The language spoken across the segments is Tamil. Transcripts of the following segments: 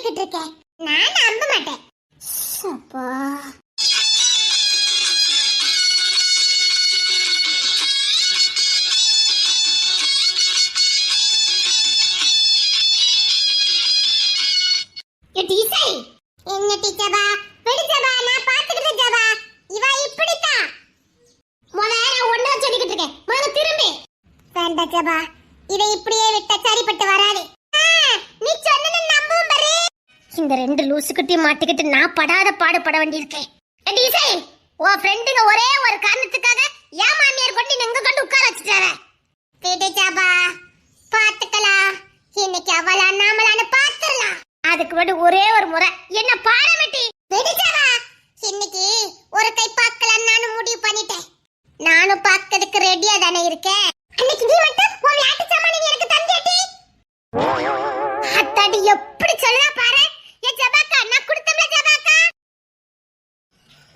சொல்லிக்கிட்டு இருக்கேன். நான் நம்ப மாட்டேன். அப்பா என்ன டீச்சரா பிடிச்சபா நான் பாத்துக்கிட்டு ஜபா இவ இப்படித்தான் முதல்ல ஒண்ணா சொல்லிக்கிட்டு இருக்கேன். முதல்ல திரும்பி வேண்டாம் ஜபா, இதை இப்படியே விட்டா சரிப்பட்டு வராது. நீ சொன்னது நம்பும் பாரு. இந்த ரெண்டு லூசுக்கிட்டி மாட்டிக்கிட்டு நான் படாத பாடுபட வேண்டியிருக்கேன். இசை உன் ஃப்ரெண்டுங்க ஒரே ஒரு காரணத்துக்காக ஏன் மாமியார் கொண்டு எங்க கொண்டு உட்கார வச்சுட்டார. கேட்டுச்சாபா பாத்துக்கலாம், இன்னைக்கு அவளா நாமளான்னு பாத்துடலாம். அதுக்கு மட்டும் ஒரே ஒரு முறை என்ன பாராமட்டி வெடிச்சாவா. இன்னைக்கு ஒரு கை பார்க்கலாம் நானும் முடிவு பண்ணிட்டேன். நானும் பார்க்கிறதுக்கு ரெடியா தானே இருக்கேன். அன்னைக்கு நீ மட்டும் உன் விளையாட்டு சாமான் எனக்கு தந்தியாட்டி. அத்தாடி எப்படி சொல்லா பாரு. ஏ ஜபாக்கா நான் கொடுத்தேன்ல ஜபாக்கா.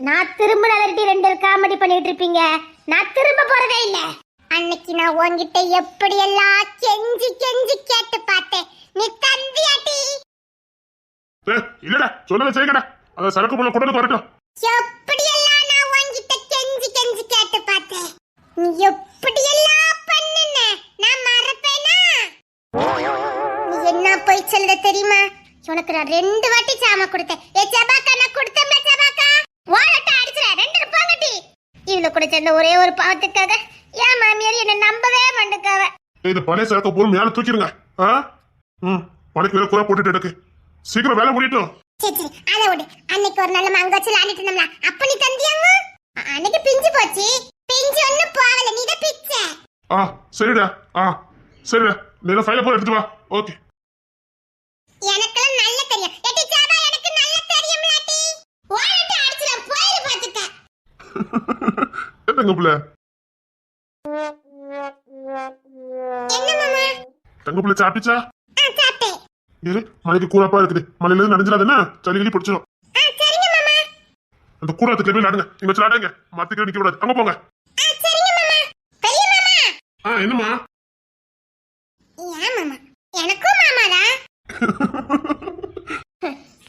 நான் திரும்ப நலர்ட்டி ரெண்டு காமெடி பண்ணிட்டு இருப்பீங்க. நான் திரும்ப போறதே இல்ல. அன்னைக்கு நான் உன்கிட்ட எப்படி எல்லாம் கெஞ்சி கெஞ்சி கேட்டு பார்த்தேன். நீ தந்தியாட்டி. இல்லடா சொல்லல செய்யடா. அத சரக்கு போல கொண்டு வரட்டும். எப்படி எல்லாம் நான் உன்கிட்ட கெஞ்சி கெஞ்சி கேட்டு பார்த்தேன். நீ எப்படி எல்லாம் பண்ணுன நான் மறப்பேனா? நீ என்ன போய் சொல்ற தெரியுமா? உனக்கு நான் 2 வாட்டி சாமா கொடுத்தேன். ஏ ஜபாக்கா நான் கொடுத்தேன்ல ஜபாக்கா. வாலட்ட அடிச்சற 2 ரூபாங்கட்டி. இவள கூட சொன்ன ஒரே ஒரு பாவத்துக்காக ஏன் மாமியார் என்ன நம்பவே மாட்டேங்கவ. இது பழைய சரக்கு போல் மேல தூக்கிடுங்க. பழைய வேற கூட போட்டுட்டு எடுக்கு. சீக்கிரம் வேலை முடியட்டும். சரி அத விடு. அன்னைக்கு ஒரு நல்ல மங்க வச்சு விளையாடிட்டு இருந்தோம்ல, அப்ப நீ தந்தியாங்க. அன்னைக்கு பிஞ்சு போச்சு. பிஞ்சு ஒண்ணு போகல, நீ தான் பிச்ச. சரிடா. சரிடா, நீ ஃபைல போய் எடுத்து வா. ஓகே. எனக்கெல்லாம் நல்ல தெரியும். ஏடி சாபா எனக்கு நல்ல தெரியும் லாட்டி. வாலட்ட அடிச்சற போயிரு பாத்துக்க. தங்க புள்ள. என்ன மாமா? தங்க புள்ள சாப்பிட்டா? சாப்பிட்டேன். இரு, மலைக்கு கூறாப்பா இருக்குது. மலையில இருந்து நனைஞ்சிடாதுன்னா சளி பிடிச்சிடும். சரிங்க மாமா. அந்த கூறாத்துக்கு போய் விளையாடுங்க. நீங்க வச்சு விளையாடுங்க. மத்திக்கு நிக்க கூடாது. அங்க போங்க. சரிங்க மாமா. பெரிய மாமா. என்னம்மா? ஏன் மாமா? எனக்கும் மாமாடா.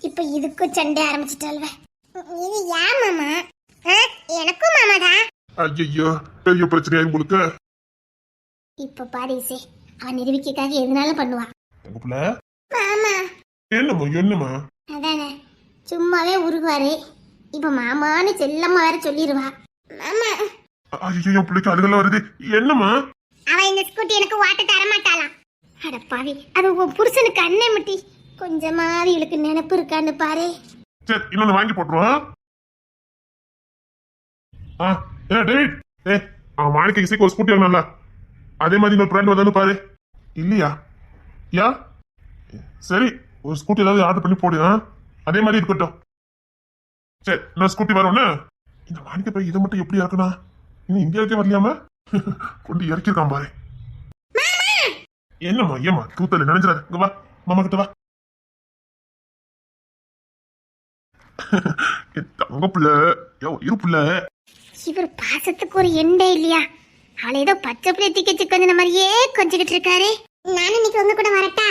இப்ப இதுக்கும் சண்டை ஆரம்பிச்சிட்டால்வே. இது ஏன் மாமா? எனக்கும் மாமாடா. ஐயோ பெரிய பிரச்சனையா உங்களுக்கு. இப்ப பாரு இசை, அவன் நிரூபிக்காக எதுனாலும் பண்ணுவான். தங்க புள்ள. மாமா. என்னம்மா? அதானே சும்மாவே உருகுவாரு. இப்ப மாமான்னு செல்லம்மா வேற சொல்லிடுவா. மாமா. ஐயோ என் பிள்ளைக்கு அழுகலாம் வருது. என்னம்மா? அவன் இந்த ஸ்கூட்டி எனக்கு வாட்ட தர மாட்டாளாம். அட பாவி, அது உன் புருஷனுக்கு அண்ணே முட்டி. கொஞ்சமாவது இவளுக்கு நினைப்பு இருக்கான்னு பாரு. சரி இன்னொன்னு வாங்கி போட்டுருவோம். டேவிட், அவன் மாணிக்க இசைக்கு ஒரு ஸ்கூட்டி வாங்கினால அதே மாதிரி இன்னொரு பிராண்ட் வந்தாலும் பாரு. இல்லையா? யா சரி, ஒரு ஸ்கூட்டி ஏதாவது ஆர்டர் பண்ணி போடு. அதே மாதிரி இருக்கட்டும். சரி நான் ஸ்கூட்டி வரோன்னு. இந்த மாணிக்க போய் இதை மட்டும் எப்படி இறக்கணும்? இன்னும் இந்தியாவுக்கே வரலையாம கொண்டு இறக்கிருக்கான் பாரு. என்னம்மா ஏமா தூத்தல நினைஞ்சிடாது. இங்க வா, மாமா கிட்ட வா. தங்க புள்ள, இரு புள்ள. இவர் பாசத்துக்கு ஒரு எண்டே இல்லையா? அவளை ஏதோ பச்சை பிள்ளை தீக்கச்சு கொஞ்சம் மாதிரியே கொஞ்சிக்கிட்டு இருக்காரு. நானும் இன்னைக்கு உங்க கூட வரட்டா?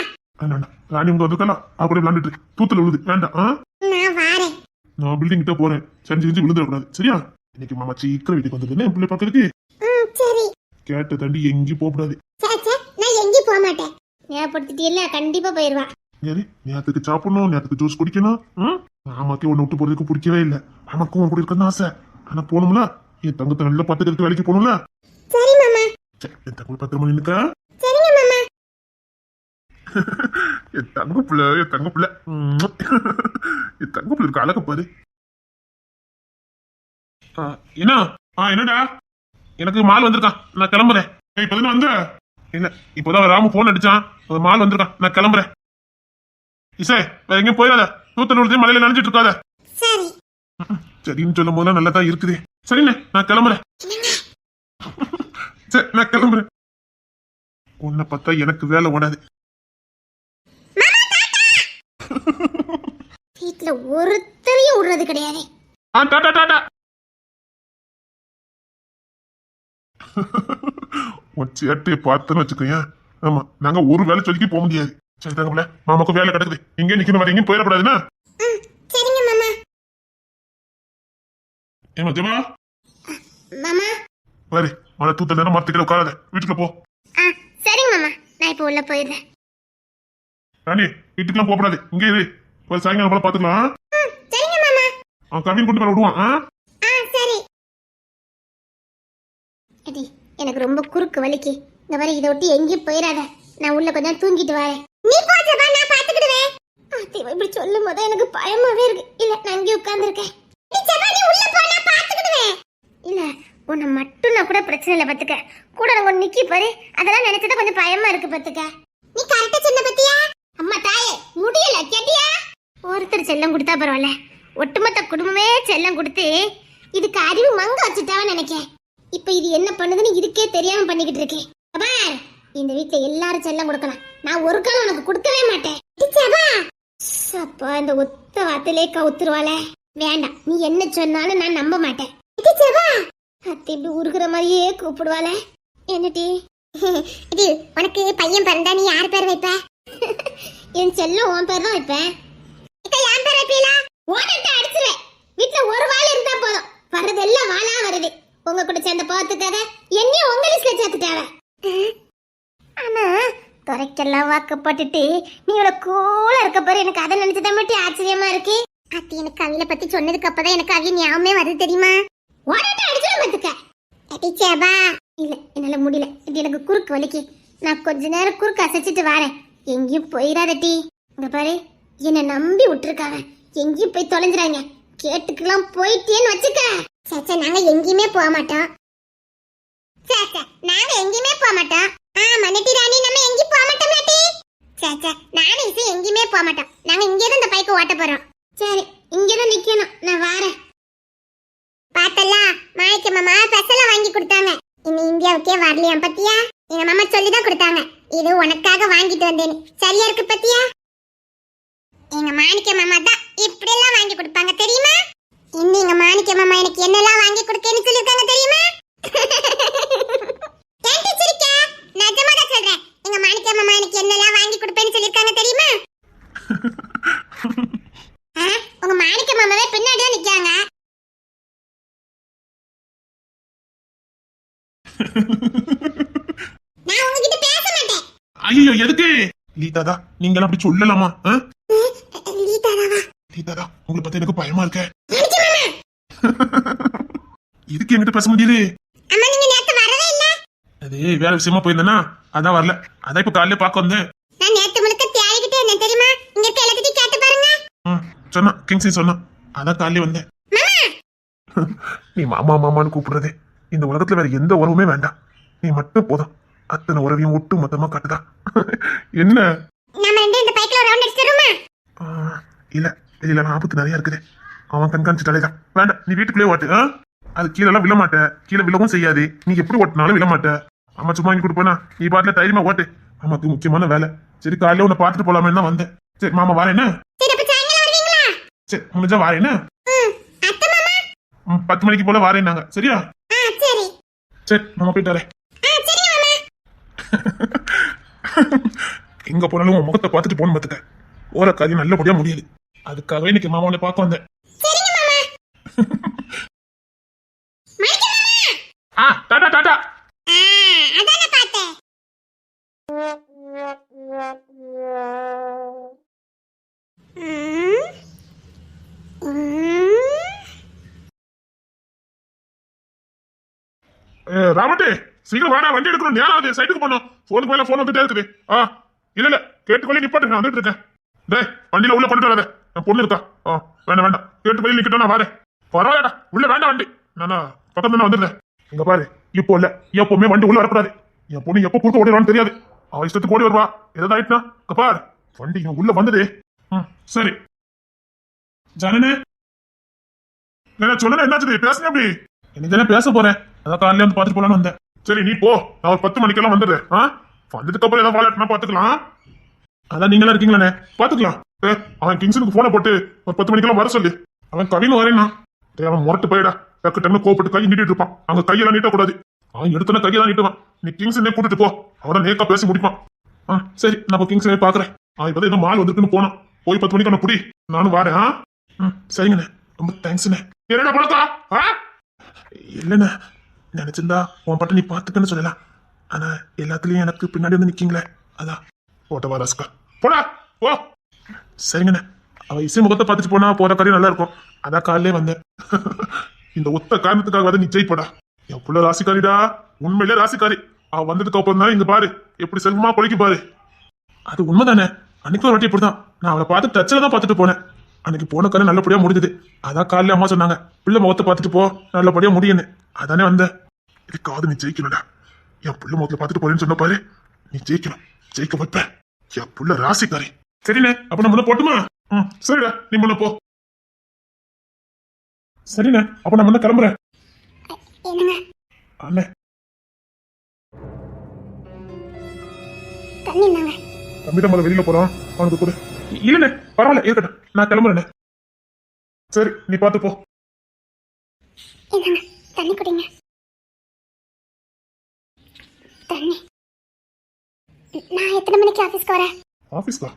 ராணி உங்க வந்துக்கலாம். அவ கூட விளையாண்டுட்டு தூத்துல விழுது. வேண்டாம். நான் வாரேன். நான் பில்டிங் கிட்ட போறேன். செஞ்சு செஞ்சு விழுந்துடக்கூடாது. சரியா? இன்னைக்கு மாமா சீக்கிரம் வீட்டுக்கு வந்ததுன்னு என் பிள்ளை பாக்குறதுக்கு. சரி. கேட்ட தாண்டி எங்கேயும் போகக்கூடாது. நான் எங்கேயும் போக மாட்டேன். ஞாபகப்படுத்திட்டீல்ல, கண்டிப்பா போயிருவா. சரி, நேரத்துக்கு சாப்பிடணும், நேரத்துக்கு ஜூஸ் குடிக்கணும். மாமாக்கே ஒண்ணு விட்டு போறதுக்கு பிடிக்கவே இல்லை. மாமாக்கும் உன் கூட இருக்கணும் ஆசை. ஆனா போகணும்ல, என் தங்கத்தை நல்லா பாத்துக்கிறதுக்கு வேலைக்கு போகணும்ல. சரி மாமா. சரி, என் தங்க பத்திரமா நின்னுக்கா. சரிங்க மாமா. என் தங்க பிள்ளை, என் தங்க பிள்ளை, என் தங்க பிள்ளை இருக்கு. அழக பாரு. என்னடா? எனக்கு மால் வந்திருக்கான். நான் கிளம்புறேன். இப்பதானே வந்த? இல்ல, இப்போதான் ராமு போன் அடிச்சான். மால் வந்திருக்கான். நான் கிளம்புறேன். இசை வேற எங்கேயும் போயிடாத. நூத்தி மலையில நினைச்சிட்டு இருக்காத. சரி. சரின்னு சொல்லும் போதுலாம் நல்லதான் இருக்குது. சரிண்ணே, நான் கிளம்புறேன். சரி, நான் கிளம்புறேன். உன்னை பார்த்தா எனக்கு வேலை ஓடாது. வீட்டுல ஒருத்தரையும் விடுறது கிடையாது. டாடா டாடா. உன் சேட்டையை பார்த்தேன்னு வச்சுக்கோங்க. ஆமா, நாங்க ஒரு வேலை சொல்லிக்கு போக முடியாது. சரி தங்கம்ல, மாமாக்கு வேலை கிடக்குது. இங்கே நிக்கணும், வர எங்கேயும் போயிடக்கூடாதுன்னா. சரிங்க மாமா. ஏமா ஜெமா, மாமா. பாரு மழை தூத்த நேரம் மரத்துக்கிட்ட உட்காராத, வீட்டுக்குள்ள போ. சரிங்க மாமா, நான் இப்போ உள்ள போயிடுறேன். ராணி, வீட்டுக்குலாம் போகக்கூடாது, இங்கே இரு. ஒரு சாயங்காலம் போல பாத்துக்கலாம். சரிங்க மாமா. அவன் கவின் கொண்டு வர விடுவான். சரி. அடி, எனக்கு ரொம்ப குறுக்கு வலிக்கு. இந்த மாதிரி இதை விட்டு எங்கேயும் போயிடாத. நான் உள்ள கொஞ்சம் தூங்கிட்டு வரேன். நீ போ ஜபா, நான் பாத்துக்கிடுவேன். அத்தை இப்படி சொல்லும் போது எனக்கு பயமாவே இருக்கு. இல்ல, நான் இங்கே உட்கார்ந்துருக்கேன். நீ ஜபா, நீ உள்ள போ, நான் பாத்துக்கிடுவேன். இல்ல, உன்னை மட்டும் நான் கூட பிரச்சனை இல்லை பாத்துக்க. கூட நான் நிக்கி பாரு, அதெல்லாம் நினைச்சதா கொஞ்சம் பயமா இருக்கு பாத்துக்க. நீ கரெக்டா சொன்ன பத்தியா? அம்மா தாயே, முடியல கேட்டியா? ஒருத்தர் செல்லம் கொடுத்தா பரவாயில்ல, ஒட்டுமொத்த குடும்பமே செல்லம் கொடுத்து இதுக்கு அறிவு மங்க வச்சுட்டாவன்னு நினைக்கேன். இப்ப இது என்ன பண்ணுதுன்னு இதுக்கே தெரியாம பண்ணிக்கிட்டு இருக்கேன். பார், இந்த வீட்ல எல்லாரும் செல்லம் கொடுக்கலாம், நான் ஒரு காலம் உனக்கு கொடுக்கவே மாட்டேன். அப்பா, இந்த ஒத்த வார்த்தையிலே கவுத்துருவாள. வேண்டாம், நீ என்ன சொன்னாலும் நான் நம்ப மாட்டேன். அத்தை இப்படி உருகுற மாதிரியே கூப்பிடுவாள. என்னடி இது, உனக்கு பையன் பிறந்தா நீ யார் பேர் வைப்ப? என் செல்லம் உன் பேர் தான் வைப்பேன். என் பேர் வைப்பீங்களா? ஓடட்ட அடிச்சிருவேன். வீட்டுல ஒரு வாள் இருந்தா போதும், வர்றதெல்லாம் வாளா வருது. உங்க கூட சேர்ந்த போறதுக்காக என்னையும் உங்க லிஸ்ட்ல சேர்த்துட்டாவ. ஆனா துறைக்கெல்லாம் வாக்கப்பட்டுட்டு நீ இவ்வளவு கூலா இருக்க பாரு, எனக்கு அதை நினைச்சதான் மட்டும் ஆச்சரியமா இருக்கு. அத்தி எனக்கு கவியில பத்தி சொன்னதுக்கு அப்பதான் எனக்கு அவிய ஞாபகமே வருது தெரியுமா? ஓடட்ட அடிச்சிருவேன் பாத்துக்க. அடிச்சேபா. இல்ல, என்னால முடியல. இது எனக்கு குறுக்கு வலிக்கு. நான் கொஞ்ச நேரம் குறுக்கு அசைச்சிட்டு வரேன். எங்கேயும் போயிடாதட்டி. இங்க பாரு, என்ன நம்பி விட்டுருக்காங்க. எங்கேயும் போய் தொலைஞ்சிடாங்க. கேட்டுக்கெல்லாம் போயிட்டேன்னு வச்சுக்க. சேச்சா, நாங்க எங்கேயுமே போக மாட்டோம். சேச்சா, நாங்க எங்கேயுமே போக மாட்டோம். மன்னட்டி ராணி, நம்ம எங்கேயும் போக மாட்டோம் லாட்டி. சேச்சா, நானும் இசை எங்கேயுமே போக மாட்டோம். நாங்க இங்கே தான் இந்த பைக்கு ஓட்ட போறோம். சரி, இங்கதான் நிக்கணும், நான் வரேன். பார்த்தல, மாய்க்கு மாமா பெசல வாங்கி கொடுத்தாங்க. இன்னும் இந்தியாவுக்கே வரலையா பத்தியா? எங்க மாமா சொல்லிதான் கொடுத்தாங்க, இது உனக்காக வாங்கிட்டு வந்தேன்னு. சரியா இருக்கு பத்தியா? எங்க மாணிக்க மாமா தான் இப்படி எல்லாம் வாங்கி கொடுப்பாங்க தெரியுமா? இன்னும் எங்க மாணிக்க மாமா எனக்கு என்னெல்லாம் வாங்கி கொடுக்கேன்னு சொல்லிருக்காங்க தெரியுமா? ஏன் டீச்சரிக்க? நிஜமா தான் சொல்றேன். எங்க மாணிக்க மாமா எனக்கு என்னெல்லாம் வாங்கி கொடுப்பேன்னு சொல்லிருக்காங்க தெரியுமா? உங்க மாணிக்க மாமாவே பின்னாடியே நிக்காங்க. நான் உங்ககிட்ட பேச மாட்டேன். ஐயோ, எதுக்கு? லீதாதா, நீங்க எல்லாம் அப்படி சொல்லலாமா? லீதாதாவா? லீதாதா, உங்களை பத்தி எனக்கு பயமா இருக்க. இதுக்கு என்கிட்ட பேச முடியுது? அம்மா, நீங்க நேத்து வரவே இல்ல. அது வேற விஷயமா போயிருந்தேனா, அதான் வரல. அதான் இப்ப காலையில பாக்க வந்தேன். நான் நேத்து முழுக்க தேடிக்கிட்டே இருந்தேன் தெரியுமா? இங்க இருக்க எல்லாத்தையும் கேட்டு பாருங்க. சொன்னா கிங்ஸி சொன்னா, அதான் காலையில வந்தேன். நீ மாமா மாமான்னு கூப்பிடுறதே இந்த உலகத்துல வேற எந்த உறவுமே வேண்டாம். நீ மட்டும் போதும். அத்தனை உறவையும் ஒட்டு மொத்தமா காட்டுதா. என்ன? நாம ரெண்டு இந்த பைக்ல ஒரு ரவுண்ட் அடிச்சிருமா? இல்ல, இதுல ஆபத்து நிறைய இருக்குது. அவன் கண்காணிச்சுட்டாலே தான். வேண்டாம், நீ வீட்டுக்குள்ளே ஓட்டு. அது கீழே எல்லாம் விழ மாட்டேன். கீழே விழவும் செய்யாது. நீ எப்படி ஓட்டினாலும் விழ மாட்டேன். அம்மா சும்மா வாங்கி கொடுப்பேனா? நீ பாட்டுல தைரியமா ஓட்டு. அம்மாக்கு முக்கியமான வேலை. சரி, காலையில உன்னை பாத்துட்டு போலாமே தான் வந்தேன். சரி மாமா வரேன்னு. சரி, முடிஞ்சா வரேன்னு. 10 மணிக்கு போல வாரேன்னாங்க. சரியா? சரி, மாமா போயிட்டு வரேன். எங்க போனாலும் உன் முகத்தை பார்த்துட்டு போன பார்த்துக்க. ஓர காரியம் நல்லபடியா முடியாது. அதுக்காகவே இன்னைக்கு மாமாவை பார்க்க வந்தேன். டாடா டாடா. ராமட்டே, சீக்கிரம் வாடா, வண்டி எடுக்கணும். நேரம் ஆகுது, சைட்டுக்கு போனோம். போனுக்கு மேல போன் வந்துட்டே இருக்குது. இல்ல கேட்டுக்கொள்ளி நிப்பாட்டு, நான் வந்துட்டு இருக்கேன். டேய், வண்டியில உள்ள கொண்டு வராத, என் பொண்ணு இருக்கா. வேண்டாம், கேட்டுக்கொள்ளி நிக்கட்டும், நான் வரேன். பரவாயில்லடா, உள்ள வேண்டாம் வண்டி, நானா பக்கத்துல நான் வந்துடுறேன். இங்க பாரு, இப்போ இல்ல எப்பவுமே வண்டி உள்ள வரக்கூடாது. என் பொண்ணு எப்ப குறுக்க ஓடிடுவான்னு தெரியாது. அவன் இஷ்டத்துக்கு ஓடி வருவா. ஏதாவது ஆயிட்டுனா பாரு, வண்டி உள்ள வந்தது. சரி ஜனனே, சொன்ன என்னாச்சு? பேசுங்க அப்படி. எனக்கு தானே பேச போறேன், அதான் காலையில வந்து பாத்துட்டு போலான்னு வந்தேன். சரி நீ போ, நான் ஒரு 10 மணிக்கெல்லாம் வந்துடுறேன். வந்துட்டு அப்புறம் ஏதாவது வாழட்டுனா பாத்துக்கலாம். அதான் நீங்களா இருக்கீங்களானே, பாத்துக்கலாம். அவன் கிங்ஸனுக்கு போனை போட்டு ஒரு 10 மணிக்கெல்லாம் வர சொல்லு. அவன் கவின்னு வரேன்னா அவன் முரட்டு போயிடா. டக்கு டக்குனு கோப்பட்டு கை நீட்டிட்டு இருப்பான். அங்க கையெல்லாம் நீட்டக்கூடாது. அவன் எடுத்தோன்னா கையெல்லாம் நீட்டுவான். நீ கிங்ஸனே கூட்டிட்டு போ, அவரை நேக்கா பேசி முடிப்பான். சரி, நான் இப்போ கிங்ஸனே பாக்குறேன். இப்பதான் என்ன மால் வந்துருக்குன்னு போனோம். போய் 10 மணிக்கான புடி, நானும் வாரேன். சரிங்கண்ணே, ரொம்ப தேங்க்ஸ்ண்ணே. என்னடா பழக்கா? இல்லண்ணே, நினைச்சிருந்தா உன் பட்ட நீ பாத்துக்கன்னு சொல்லலாம். ஆனா எல்லாத்துலயும் எனக்கு பின்னாடி வந்து நிக்கீங்களே, அதான். போட்டவா ராஸ்கா, போடா போ. சரிங்கண்ணே, அவ இசை முகத்தை பார்த்துட்டு போனா போற காரியம் நல்லா இருக்கும். அதான் காலையிலே வந்தேன். இந்த ஒத்த காரணத்துக்காக வந்து நீ ஜெயிப்படா. என் புள்ள ராசிக்காரிடா, உண்மையிலே ராசிக்காரி. அவ வந்ததுக்கு அப்புறம் தான் இங்க பாரு எப்படி செல்வமா கொலைக்கு பாரு. அது உண்மைதானே, அன்னைக்கு ஒரு வாட்டி இப்படிதான் நான் அவளை பார்த்து டச்சில தான் பார்த்துட்டு போனேன். அன்னைக்கு போன காரியம் நல்லபடியா முடிஞ்சது. அதான் காலையில அம்மா சொன்னாங்க, பிள்ளை முகத்தை பார்த்துட்டு போ, நல்லபடியா முடியுன்னு. அதானே வந்தேன். இதுக்காவது நீ ஜெயிக்கணும்டா. என் புள்ள முகத்துல பார்த்துட்டு போறேன்னு சொன்ன பாரு, நீ ஜெயிக்கணும், ஜெயிக்க வைப்ப. என் புள்ள ராசிக்காரி. சரிண்ணே, அப்ப நம்ம முன்ன போட்டுமா? சரிடா, நீ முன்ன போ. சரிண்ணே, அப்ப நான் முன்ன கிளம்புறேன். என்னங்க அண்ணே, தண்ணி நாங்க தம்பி தான் முதல்ல வெளியில போறான், அவனுக்கு கொடு. இல்லண்ணே, பரவாயில்ல, இருக்கட்டும், நான் கிளம்புறேண்ணே. சரி, நீ பார்த்து போ. என்னங்க தண்ணி குடிங்க. தண்ணி. நான் எத்தனை மணிக்கு ஆபீஸ்க்கு வரேன்? ஆபீஸ்க்கா?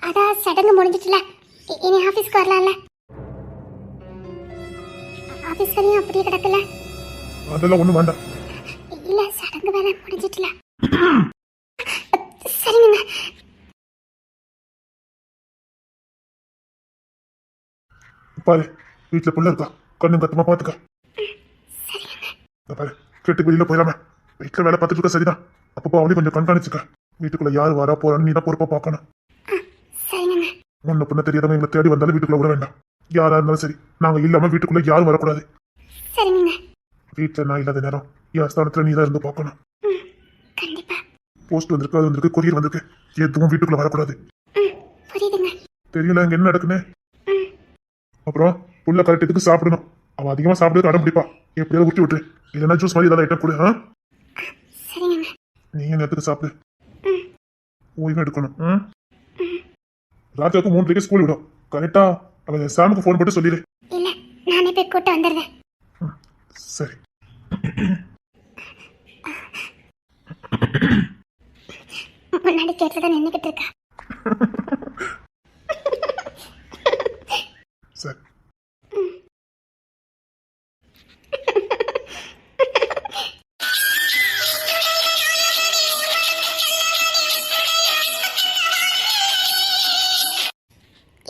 அதான் சடங்கு முடிஞ்சிட்டுல, இனி ஆபீஸ்க்கு வரலாம்ல. ஆபீஸ் வரையும் அப்படியே கிடக்கல. அதெல்லாம் ஒண்ணும் வேண்டாம். இல்ல, சடங்கு வேலை முடிஞ்சிட்டுல. சரிங்க. பாரு, வீட்டுல புள்ள இருக்கா, கண்ணு கத்தமா பாத்துக்க. பாரு, கேட்டுக்கு வெளியில போயிடாம வீட்டுல வேலை பார்த்துட்டு இருக்க. சரிதான், அப்பப்போ அவளையும் கொஞ்சம் கண்காணிச்சுக்க. வீட்டுக்குள்ள யார் வரா போறான்னு நீ தான் பொறுப்பா பார்க்கணும். முன்ன பின்ன தெரியாதவங்க எங்களை தேடி வந்தாலும் வீட்டுக்குள்ள விட வேண்டாம். யாரா இருந்தாலும் சரி, நாங்க இல்லாம வீட்டுக்குள்ள யாரும் வரக்கூடாது. வீட்டுல நான் இல்லாத நேரம் என் ஸ்தானத்துல நீ தான் இருந்து பார்க்கணும். போஸ்ட் வந்திருக்கு, அது வந்திருக்கு, கொரியர் வந்திருக்கு, எதுவும் வீட்டுக்குள்ள வரக்கூடாது. தெரியல இங்க என்ன நடக்குன்னு. அப்புறம் புள்ள கரெக்டத்துக்கு சாப்பிடணும். அவன் அதிகமா சாப்பிடுறது அடம் பிடிப்பா. எப்படியாவது ஊட்டி விட்டு, இல்லைன்னா ஜூஸ் மாதிரி ஏதாவது ஐட்டம் கொடு. நீங்க நேரத்துக்கு சாப்பிடு, ஓய்வு எடுக்கணும். ராஜாவுக்கு 3 ஸ்கூல் விடும். கரெக்டா அவன் சாமுக்கு போன் போட்டு சொல்லிடு. இல்ல, நானே போய் கூட்ட வந்துடுறேன். சரி. முன்னாடி கேட்டுதான் நின்னுக்கிட்டு இருக்கா. சரி.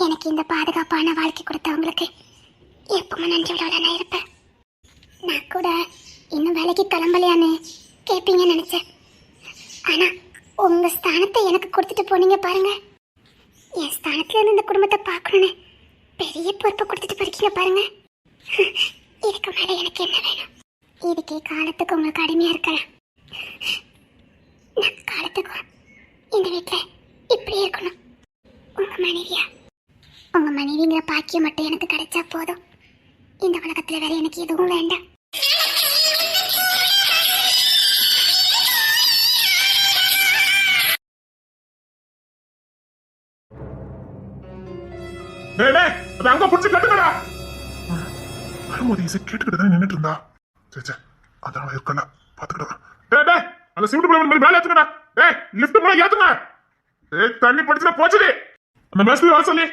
எனக்கு இந்த பாதுகாப்பான வாழ்க்கை கொடுத்தவங்களுக்கு எப்பவும் நன்றியோட நான் இருப்பேன். நான் கூட இன்னும் வேலைக்கு கிளம்பலையான்னு கேட்பீங்கன்னு நினைச்சேன். ஆனா உங்க ஸ்தானத்தை எனக்கு கொடுத்துட்டு போனீங்க பாருங்க. என் ஸ்தானத்துல இருந்து இந்த குடும்பத்தை பார்க்கணும்னு பெரிய பொறுப்பை கொடுத்துட்டு போறீங்க பாருங்க. இதுக்கு மேல எனக்கு என்ன வேணும்? இதுக்கே காலத்துக்கு உங்களுக்கு அடிமையா இருக்கலாம். நான் காலத்துக்கும் இந்த வீட்டுல இப்படி இருக்கணும். உங்க மனைவியா, உங்க மனைவிங்கிற பாக்கியம் மட்டும் எனக்கு கிடைச்சா போதும். இந்த உலகத்துல வேற எனக்கு எதுவும் வேண்டாம். அங்க புடிச்சு கட்டுக்கடா. வரும்போது இசை கேட்டுக்கிட்டு தான் நின்னுட்டு இருந்தா. சே, அதனால இருக்கல பாத்துக்கிட்டா. அந்த சிமெண்ட் பிள்ளை மேல ஏத்துக்கடா. லிஃப்ட் மூலம் ஏத்துங்க. தண்ணி படிச்சுனா போச்சுடி. அந்த மேஸ்திரி வர சொல்லி.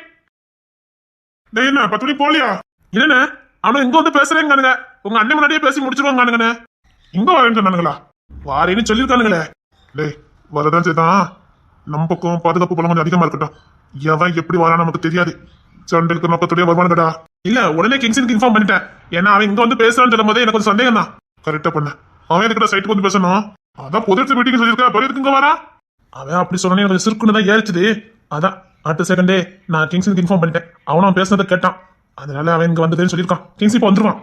என்ன 10 மணிக்கு போலியா? இல்லண்ணே, அவனும் இங்க வந்து பேசுறேங்கானுங்க. உங்க அண்ணன் முன்னாடியே பேசி முடிச்சிருவாங்க. இங்க வரேன்னு சொன்னானுங்களா? வாரேன்னு சொல்லியிருக்கானுங்களே. வரதான் செய்தான். நம்ம பக்கம் பாதுகாப்பு பலம் கொஞ்சம் அதிகமா இருக்கட்டும். எவன் எப்படி வரான்னு நமக்கு தெரியாது. சண்டைக்கு நோக்கத்துடைய வருமானடா. இல்ல, உடனே கிங்ஸனுக்கு இன்ஃபார்ம் பண்ணிட்டேன். ஏன்னா அவன் இங்க வந்து பேசுறான்னு சொல்லும் போதே எனக்கு கொஞ்சம் சந்தேகம் தான். கரெக்டா பண்ண. அவன் எதுக்கிட்ட சைட்டுக்கு வந்து பேசணும்? அதான் பொது மீட்டிங் சொல்லியிருக்கா, பரிதுக்கு இங்க வரா. அவன் அப்படி சொன்னே எனக்கு சிறுக்குன்னு தான் ஏறிச்சுது. அதான் அடுத்த செகண்டே நான் கிங்ஸனுக்கு இன்ஃபார்ம் பண்ணிட்டேன். அவனும் பேசுனதை கேட்டான். அதனால அவன் இங்க வந்ததுன்னு சொல்லியிருக்கான். கிங்ஸ் இப்ப வந்துருவான்.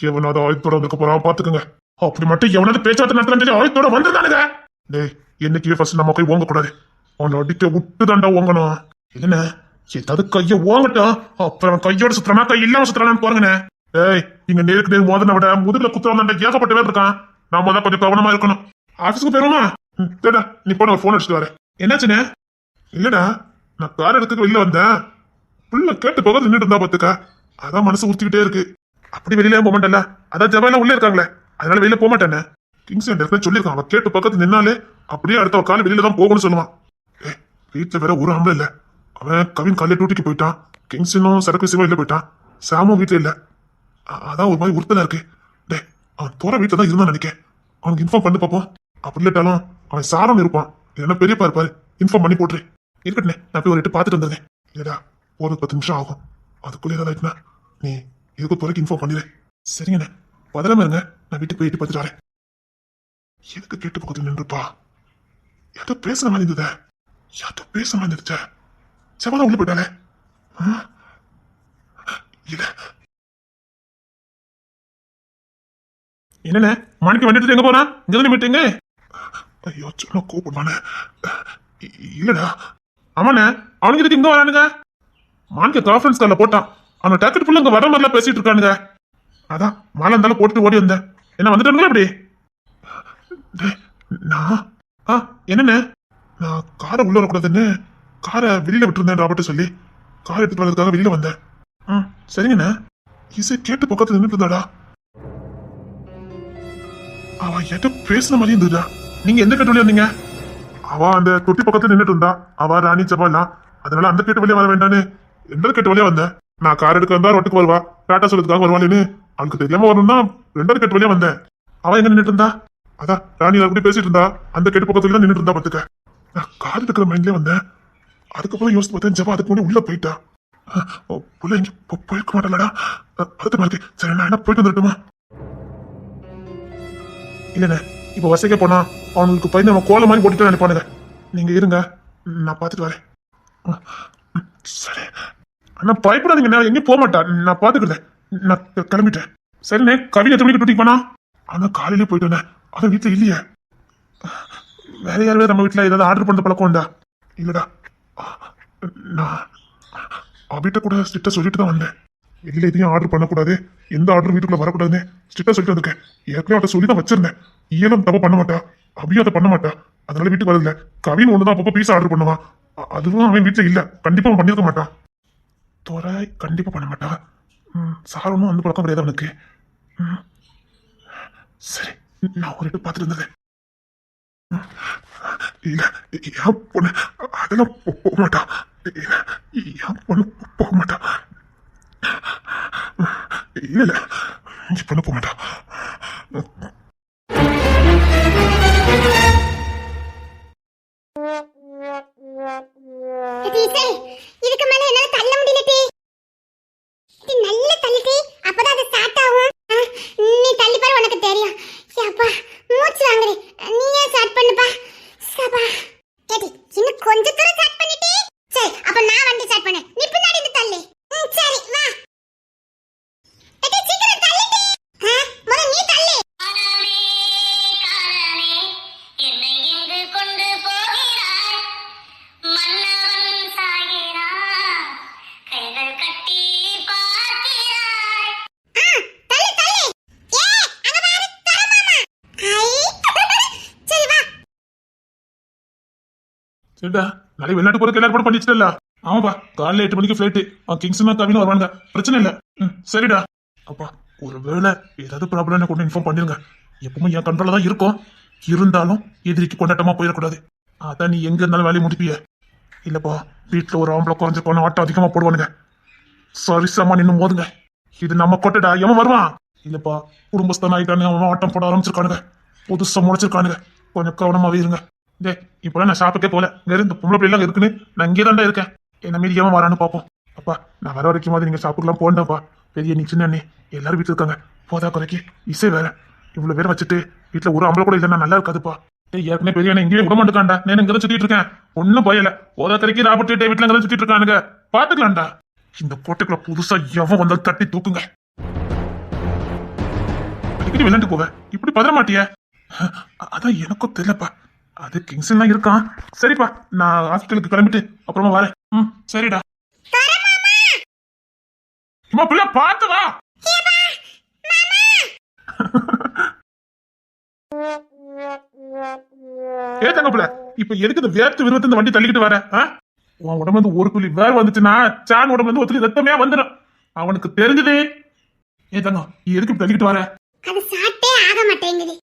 எவனாவது ஆயுதத்தோட வந்துக்க போறான் பாத்துக்கோங்க. அப்படி மட்டும் எவனாவது பேச்சுவார்த்தை நடத்துறான் ஆயுதத்தோட வந்துருந்தானுங்க. என்னைக்குவே ஃபர்ஸ்ட் நம்ம போய் ஓங்க கூடாது. அவனை அடிக்க விட்டு தாண்டா ஓங்கணும். இல்லைண்ணே, ஏதாவது கைய ஓங்கட்டும். அப்புறம் கையோட சுத்துறானா கை இல்லாம சுத்துறானு போறங்கண்ணே. இங்க நேருக்கு நேர் மோதனை விட முதுகுல குத்துறான் ஏகப்பட்ட பேர் இருக்கான். நாம தான் கொஞ்சம் கவனமா இருக்கணும். ஆபீஸ்க்கு போயிருமா? நீ போன ஒரு போன் அடிச்சுட்டு வரேன். என்னாச்சுண்ணே? இல்லடா, நான் கார் எடுத்துக்கு வெளியில வந்தேன். புள்ள கேட்டு போக நின்றுட்டு இருந்தா பாத்துக்க. அதான் மனசு உறுத்திக்கிட்டே இருக்கு. அப்படி வெளியில போக மாட்டேன்ல. அதான் ஜவாலாம் உள்ள இருக்காங்களே, அதனால வெளியில போக மாட்டேன்னு கிங்ஸ் சொல்லியிருக்கான். அவன் கேட்டு பக்கத்து நின்னாலே அப்படியே அடுத்த கால வெளியில தான் போகணும்னு சொல்லுவான். வீட்டுல வேற ஒரு ஆம்பளை இல்ல. அவன் கவின் காலையில டியூட்டிக்கு போயிட்டான். கிங்ஸனும் சரக்கு சிவா இல்ல போயிட்டான். சாமும் வீட்டுல இல்ல. அதான் ஒரு மாதிரி உறுத்தலா இருக்கு. டே, அவன் தோற வீட்டுல தான் இருந்தான்னு நினைக்கேன். அவனுக்கு இன்ஃபார்ம் பண்ணி பார்ப்போம். அப்படி இல்லாட்டாலும் அவன் சாரம் இருப்பான். என்ன பெரியப்பா இருப்பாரு. இன்ஃபார்ம் பண்ணி போட்டுரு. இருக்கட்டே, நான் போய் ஒரு எட்டு பார்த்துட்டு வந்துடுறேன். இல்லடா, ஒரு 10 நிமிஷம் ஆகும். அதுக்குள்ளே ஏதாவது ஆயிட்டுனா நீ இதுக்கு துறைக்கு இன்ஃபார்ம் பண்ணிடு. சரிங்கண்ணே, பதலாம இருங்க. நான் வீட்டுக்கு போய் எட்டி பார்த்துட்டு வரேன். எதுக்கு கேட்டு பக்கத்துல நின்றுப்பா? ஏதோ பேசுற மாதிரி இருந்தது. ஏதோ பேசுற மாதிரி இருந்துச்சா? செவனா உள்ள போயிட்டாலே. இல்ல. என்னண்ணே, மாணிக்க வந்துட்டு எங்க போறான்? இங்க மீட்டிங்க. ஐயோ, சொன்ன கூப்பிடுவானே. இல்லடா. ஆமாண்ணே, அவனுக்கு இதுக்கு இங்க வரானுங்க. மாணிக்க கான்ஃபரன்ஸ் கால்ல போட்டான். அவன் டேக்கெட் ஃபுல்லா இங்க வர மாதிரிலாம் பேசிட்டு இருக்கானுங்க. அதான் மாலை இருந்தாலும் போட்டுட்டு ஓடி வந்தேன். என்ன வந்துட்டானுங்களா இப்படி? நான் என்னண்ணே, நான் காரை உள்ள வரக்கூடாதுன்னு காரை வெளியில விட்டுருந்தேன் ராபர்ட் சொல்லி காரை எடுத்துட்டு வரதுக்காக வெளியில வந்தேன். சரிங்கண்ணே. இசை கேட்டு பக்கத்துல நின்றுட்டு இருந்தாடா. அவ என்கிட்ட பேசுன மாதிரி இருந்ததுடா. நீங்க எந்த கேட்டு வழியா வந்தீங்க? அவ அந்த தொட்டி பக்கத்துல நின்றுட்டு இருந்தா. அவ ராணி ஜபாலாம். அதனால அந்த கேட்டு வழியா வர வேண்டான்னு ரெண்டாவது கேட்டு வழியா வந்தேன். நான் கார் எடுக்க வந்தா ரொட்டுக்கு வருவா, டாட்டா சொல்றதுக்காக வருவான்னு அவனுக்கு தெரியாம வரணும்னா ரெண்டாவது கேட்டு வழியா வந்தேன். அவ எங்க நின்றுட்டு இருந்தா? அதான் ராணி கூட பேசிட்டு இருந்தா. அந்த கேட்டு பக்கத்துல தான் நின்றுட்டு இருந்தா பாத்துக்க. நான் கார் எடுக்கிற மைண்ட்லயே வந்தேன். அதுக்கப்புறம் யோசிச்சு பார்த்தேன், ஜபா அதுக்கு முன்னாடி உள்ள போயிட்டா. உள்ள இங்க போயிருக்க மாட்டலடா. அடுத்த மாதிரி சரி, நான் என்ன போயிட்டு வந்துட்டுமா? இல்லண்ணே, இப்ப வசதிக்கே போனா அவனுக்கு பயந்து அவன் கோலை மாதிரி போட்டுட்டு நினைப்பானுங்க. நீங்க இருங்க, நான் பாத்துட்டு வரேன். சரி அண்ணா, பயப்படாதீங்க. நான் எங்கேயும் போக மாட்டா. நான் பாத்துக்கிறேன். நான் கிளம்பிட்டேன். சரிண்ணே. கவிதை எத்தனை மணிக்கு டூட்டிக்கு போனா? ஆனா காலையிலேயே போயிட்டு வந்தேன். அவன் வீட்டுல இல்லையே. வேற யாருமே நம்ம வீட்டுல ஏதாவது ஆர்டர் பண்ண பழக்கம் உண்டா? இல்லடா, நான் அபிட்ட கூட ஸ்ட்ரிக்டா சொல்லிட்டு தான் வந்தேன். வெளியில எதையும் ஆர்டர் பண்ணக்கூடாது, எந்த ஆர்டர் வீட்டுக்குள்ள வரக்கூடாதுன்னு ஸ்ட்ரிக்டா சொல்லிட்டு வந்திருக்கேன். ஏற்கனவே அதை சொல்லி தான் வச்சிருந்தேன். ஈயனும் தப்ப பண்ண மாட்டா, அபியும் அதை பண்ண மாட்டா. அதனால வீட்டுக்கு வரல. கவின் ஒண்ணுதான் அப்பப்போ பீஸா ஆர்டர் பண்ணுவான். அதுவும் அவன் வீட்டுல இல்ல. கண்டிப்பா அவன் பண்ணிருக்க மாட்டான். துறை கண்டிப்பா பண்ண மாட்டா. சார் ஒன்றும் அந்த பழக்கம் கிடையாது அவனுக்கு. சரி, நான் ஒரு இடத்து பார்த்துட்டு இருந்தேன். இல்ல, என் பொண்ணு அதெல்லாம் போக மாட்டா. என் பொண்ணு போக மாட்டா. இல்ல இல்ல, என் பொண்ணு போக மாட்டா. இதுக்கு மேல என்னால தள்ள முடியல டி. டி நல்ல தள்ளு டி, அப்பதான் அது ஸ்டார்ட் ஆகும். நீ தள்ளி பாரு, உனக்கு தெரியும். அப்பா மூச்சு வாங்குறே. நீயே ஸ்டார்ட் பண்ணுப்பா. சபா ஏடி, இன்னும் கொஞ்ச தூரம் ஸ்டார்ட் பண்ணிட்டே. சரி, அப்ப நான் வண்டி ஸ்டார்ட் பண்ணேன். நீ பின்னாடி இருந்து தள்ளு. சரி வா. ஏடி சீக்கிரம் தள்ளு டி. முதல்ல நீ தள்ளு. சரிடா, நாளை வெளிநாட்டு போறதுக்கு எல்லாரும் கூட பண்ணிச்சுல. ஆமாப்பா, காலைல 8 மணிக்கு ஃபிளைட். கிங்ஸ்னா கவினும் வருவானுங்க. பிரச்சனை இல்ல. சரிடா. அப்பா, ஒருவேளை ஏதாவது ப்ராப்ளம் கொண்டு இன்ஃபார்ம் பண்ணிருங்க. எப்பவுமே என் கண்ட்ரோல தான் இருக்கும். இருந்தாலும் எதிரிக்கு கொண்டாட்டமா போயிடக்கூடாது. அதான் நீ எங்க இருந்தாலும் வேலையை முடிப்பிய. இல்லப்பா, வீட்டுல ஒரு ஆம்பளை குறைஞ்ச போன ஆட்டம் அதிகமா போடுவானுங்க. சரிசமா நின்னு மோதுங்க. இது நம்ம கொட்டடா, எவன் வருவான்? இல்லப்பா, குடும்பஸ்தான் ஆயிட்டானு அவன் ஆட்டம் போட ஆரம்பிச்சிருக்கானுங்க. புதுசா முளைச்சிருக்கானுங்க. கொஞ்சம் கவனமாவே இருங்க. டே, இப்பெல்லாம் நான் ஷாப்புக்கே போல. வேற இந்த பொம்பளை பிள்ளைலாம் இருக்குன்னு நான் இங்கே தான்டா இருக்கேன். என்ன மீறி ஏன் வரான்னு பார்ப்போம். அப்பா, நான் வர வரைக்கும் மாதிரி நீங்க ஷாப்புக்குலாம் போண்டப்பா. பெரிய நீ சின்ன அண்ணி எல்லாரும் வீட்டுல இருக்காங்க. போதா குறைக்கு இசை வேற. இவ்வளவு பேர் வச்சுட்டு வீட்டுல ஒரு ஆம்பளை கூட இல்லைன்னா நல்லா இருக்காதுப்பா. டேய், ஏற்கனவே பெரிய எங்கேயும் விட மாட்டேக்காண்டா. நான் இங்க தான் சுத்திட்டு இருக்கேன். ஒன்னும் பயல. போதா கரைக்கு ராபர்ட் டேவிட்ல இங்க தான் சுத்திட்டு இருக்கானுங்க. பாத்துக்கலாம்டா. இந்த கோட்டைக்குள்ள புதுசா எவன் வந்தாலும் தட்டி தூக்குங்க. அடிக்கடி விளையாண்டு போவேன். இப்படி பதற மாட்டிய? அதான் எனக்கும் தெரியலப்பா. அது கிங்ஸ்லாம் இருக்கான். சரிப்பா, நான் ஹாஸ்பிட்டலுக்கு கிளம்பிட்டு அப்புறமா வரேன். சரிடா. சும்மா பிள்ளை பார்த்து வா. ஏத்தாங்க பிள்ளை, இப்ப எதுக்கு இந்த வேர்த்து விருவத்தை இந்த வண்டி தள்ளிக்கிட்டு வர? உன் உடம்பு வந்து ஒரு துளி வேற வந்துச்சுன்னா சான் உடம்பு வந்து ஒரு துளி ரத்தமே வந்துடும். அவனுக்கு தெரிஞ்சதே. ஏத்தாங்க, எதுக்கு தள்ளிக்கிட்டு வர? அது சாட்டே ஆக மாட்டேங்குது.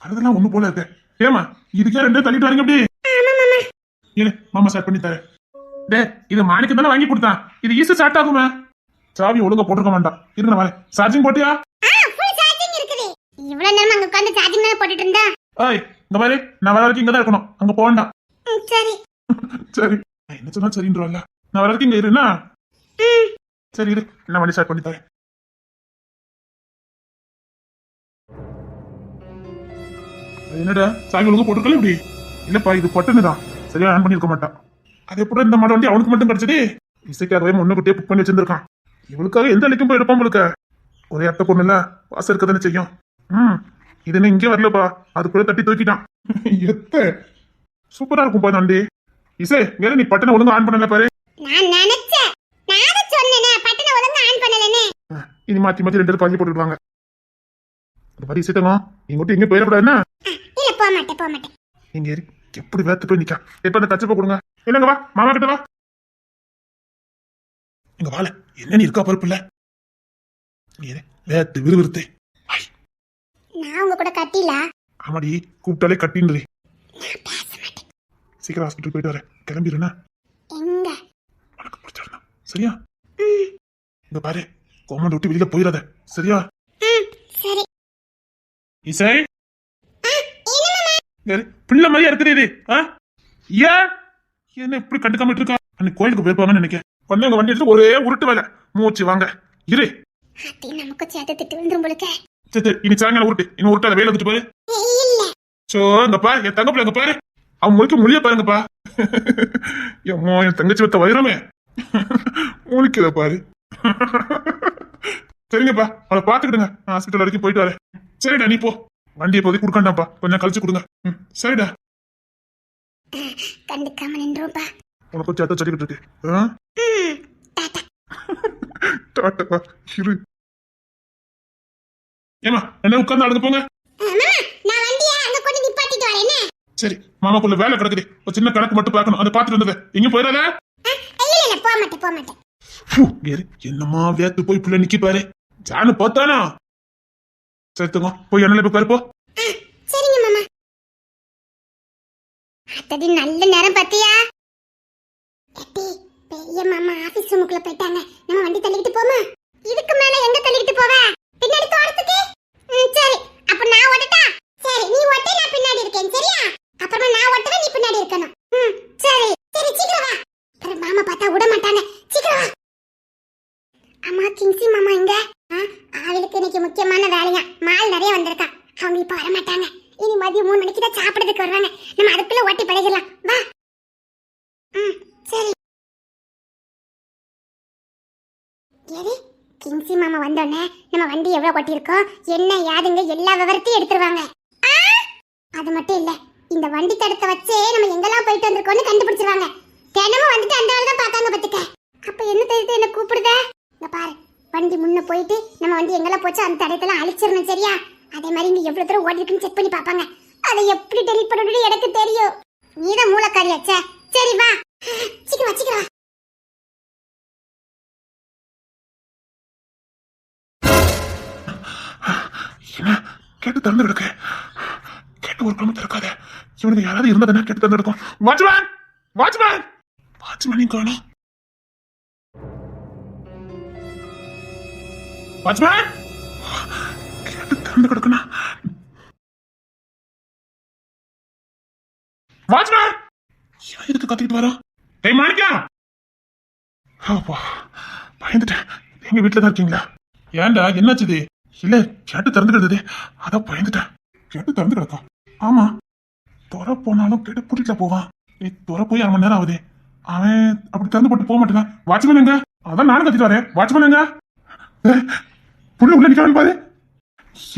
அதெல்லாம் ஒண்ணு போல இருக்கு. ஏமா இதுக்கே ரெண்டே தள்ளிட்டு வரீங்க அப்படி? இரு மாமா ஸ்டார்ட் பண்ணி தரேன். டே இது மாணிக்கம் தானே வாங்கி கொடுத்தான். இது ஈஸி ஸ்டார்ட் ஆகுமே. சாவி ஒழுங்கா போட்டுருக்க வேண்டாம். இருங்க நான் வரேன். சார்ஜிங் போட்டியா? ஃபுல் சார்ஜிங் இருக்குது. இவ்வளவு நேரம் அங்க உட்கார்ந்து சார்ஜிங் தான் போட்டுட்டு இருந்தா. ஏய் இங்க பாரு, நான் வர வரைக்கும் இங்க தான் இருக்கணும். அங்க போக வேண்டாம். சரி சரி என்ன சொன்னா சரின்றவல்ல. நான் வர வரைக்கும் இங்க இருன்னா. சரி இரு, நான் வண்டி ஸ்டார்ட் பண்ணி தரேன். என்னடா சாவி ஒழுங்கா போட்டுருக்கல இப்படி? இல்லப்பா இது பொட்டனுதான், சரியா ஆன் பண்ணிருக்க மாட்டான். அது எப்படி இந்த மாடல் வண்டி அவனுக்கு மட்டும் கிடைச்சது? இசைக்காகவே முன்னுக்குட்டியே புக் பண்ணி வச்சிருந்திருக்கான். இவளுக்காக எந்த அழைக்கும் போய் எடுப்பான் உங்களுக்கு. ஒரே அத்தை பொண்ணு இல்ல, வாசம் இருக்க தானே செய்யும். இது என்ன இங்கே வரலப்பா, அதுக்குள்ள தட்டி தூக்கிட்டான். எத்த சூப்பரா இருக்கும்பா இந்த வண்டி. இசை வேற நீ பட்டனை ஒழுங்கா ஆன் பண்ணல பாரு. நான் நினைச்சேன், நான் சொன்னேனே பட்டனை ஒழுங்கா ஆன் பண்ணலனே. இனி மாத்தி மாத்தி ரெண்டு பேரும் பாக்கி போட்டுடுவாங்க. இந்த மாதிரி இசைத்தங்க இங்கோட்டு எங்க போயிடக்கூடாதுன்னா. இல்ல போக மாட்டேன். இங்க இரு, எப்படி வேத்து போய் நிக்கா. எப்ப அந்த கச்சப்ப கொடுங்க. இல்லங்க வா மாமா கிட்ட வா. இங்க வாழ என்ன நீ இருக்கா பருப்பு இல்ல. வேத்து விறுவிறுத்து. நான் உங்க கூட கட்டில. ஆமாடி கூப்பிட்டாலே கட்டின்றி. நான் பேச மாட்டேன். சீக்கிரம் ஹாஸ்பிட்டல் போயிட்டு வரேன். கிளம்பிடுனா எங்க உனக்கு பிடிச்சிருந்தா சரியா? இங்க பாரு, கோமண்ட் விட்டு வெளியில போயிடாத சரியா? சரி. இசை பிள்ளை மாதிரியா இருக்குது இது. ஏன் என்ன இப்படி கண்டுக்காம இருக்கா? அன்னைக்கு கோயிலுக்கு போயிருப்பாங்கன்னு நினைக்கிறேன். உடனே உங்க வண்டி எடுத்து ஒரே உருட்டு வேலை. மூச்சு வாங்க இரு. அத்தி நமக்கு சேர்த்து திட்டு விழுந்துரும் போலுக்க. சரி இனி சாயங்காலம் உருட்டு. இன்னும் உருட்டாத வேலை வந்துட்டு பாரு. இல்ல சோ இங்க பாரு, என் தங்கப்பிள்ள இங்க பாரு. அவன் முழிக்க மொழிய பாருங்கப்பா. எம்மோ என் தங்கச்சி வத்த வைரமே முழிக்கிறத பாரு. சரிங்கப்பா, அவளை பாத்துக்கிடுங்க. ஹாஸ்பிட்டல் வரைக்கும் போயிட்டு வரேன். சரிடா நீ போ. வண்டியை போதை கொடுக்கண்டாப்பா, கொஞ்சம் கழிச்சு கொடுங்க. சரிடா கண்டுக்காம நின்றுப்பா. உனக்கு சேர்த்து சொல்லிக்கிட்டு இருக்கு. டாடா. டாட்டா இரு. ஏமா என்ன உட்கார்ந்து அழுங்க போங்க. மாமா நான் வண்டியை அங்க கொண்டு நிப்பாட்டிட்டு வரேனே. சரி மாமாக்குள்ள வேலை கிடக்குது, ஒரு சின்ன கணக்கு மட்டும் பார்க்கணும். அதை பார்த்துட்டு வந்தது எங்க போயிடாத. இல்ல போக மாட்டேன். என்னமா வேத்து போய் புள்ள நிக்கி பாரு. ஜானு பார்த்தானா? சரி தங்க போய் எண்ணெயில போய் பாரு போ. சரிங்க மாமா. அத்தடி நல்ல நேரம் பாத்தியா? எட்டி பெரிய மாமா ஆபீஸ் ரூமுக்குள்ள போயிட்டாங்க. நம்ம வண்டி தள்ளிக்கிட்டு போமா? இதுக்கு மேல எங்க தள்ளிக்கிட்டு போவ? பின்னாடி தோட்டத்துக்கு. சரி அப்ப நான் ஓட்டட்டா? சரி நீ ஓட்டு, நான் பின்னாடி இருக்கேன் சரியா? அப்புறமா நான் ஓட்டுவேன், நீ பின்னாடி இருக்கணும். சரி சரி சீக்கிரம் வா. அப்புறம் மாமா பார்த்தா விட மாட்டாங்க. சீக்கிரம் வா. அம்மா கிங்சி மாமா எங்க? அவளுக்கு இன்னைக்கு முக்கியமான வேலையா, மால் நிறைய வந்திருக்கா. அவங்க இப்ப வர மாட்டாங்க. இனி மதியம் 3 மணிக்கு தான் சாப்பிடுறதுக்கு வருவாங்க. நம்ம அதுக்குள்ள ஓட்டி பழகிடலாம் வா. சரி. ஏடி கிங்சி மாமா வந்தோடனே நம்ம வண்டி எவ்வளவு கொட்டியிருக்கோம், என்ன யாதுங்க எல்லா விவரத்தையும் எடுத்துருவாங்க. அது மட்டும் இல்ல, இந்த வண்டி தடத்தை வச்சே நம்ம எங்கெல்லாம் போயிட்டு வந்திருக்கோம்னு கண்டுபிடிச்சிருவாங்க. தினமும் வந்துட்டு அந்த ஆள் தான் பார்த்தாங்க பத்துக்க. அப்ப என்ன தெரியுது என்ன கூப்பிடுத? இங்க பாரு, வண்டி முன்ன போயிட்டு நம்ம வண்டி எங்கெல்லாம் போச்சோ அந்த தடத்தெல்லாம் அழிச்சிடணும் சரியா? அதே மாதிரி இங்க எவ்வளவு தூரம் ஓடி இருக்குன்னு செக் பண்ணி பாப்பாங்க. அதை எப்படி டெலிட் பண்ணணும்னு எனக்கு தெரியும். நீதான் மூலக்காரியாச்சே. சரி வா சீக்கிரம் வா. என்ன கேட்டு திறந்து கிடக்க? கேட்டு ஒரு கிழமை திறக்காத. இவனுக்கு யாராவது இருந்தா கேட்டு திறந்து எடுக்கும். வாட்ச்மேன் காணும். வாட்ச்மேன் கேட்டு திறந்து கிடக்குனா? வாட்ச்மேன் இவன் எதுக்கு கத்திட்டு வரா? டேய் மாணிக்கா. பயந்துட்டேன். எங்க வீட்டுல தான் இருக்கீங்களா? ஏன்டா என்னாச்சுது? இல்ல கேட்டு திறந்து கிடந்தது, அதான் பயந்துட்டேன். கேட்டு திறந்து கிடக்கா? ஆமா, துறை போனாலும் கேட்டு பூட்டிட்டு போவான். நீ துறை போய் 1 மணி நேரம் ஆகுது. அவன் அப்படி திறந்து போட்டு போக மாட்டேங்க. வாட்ச்மேன் எங்க? அதான் நானும் கத்திட்டு வரேன். வாட்ச்மேன் எங்க? புள்ள உள்ள நிக்கிறான் பாரு.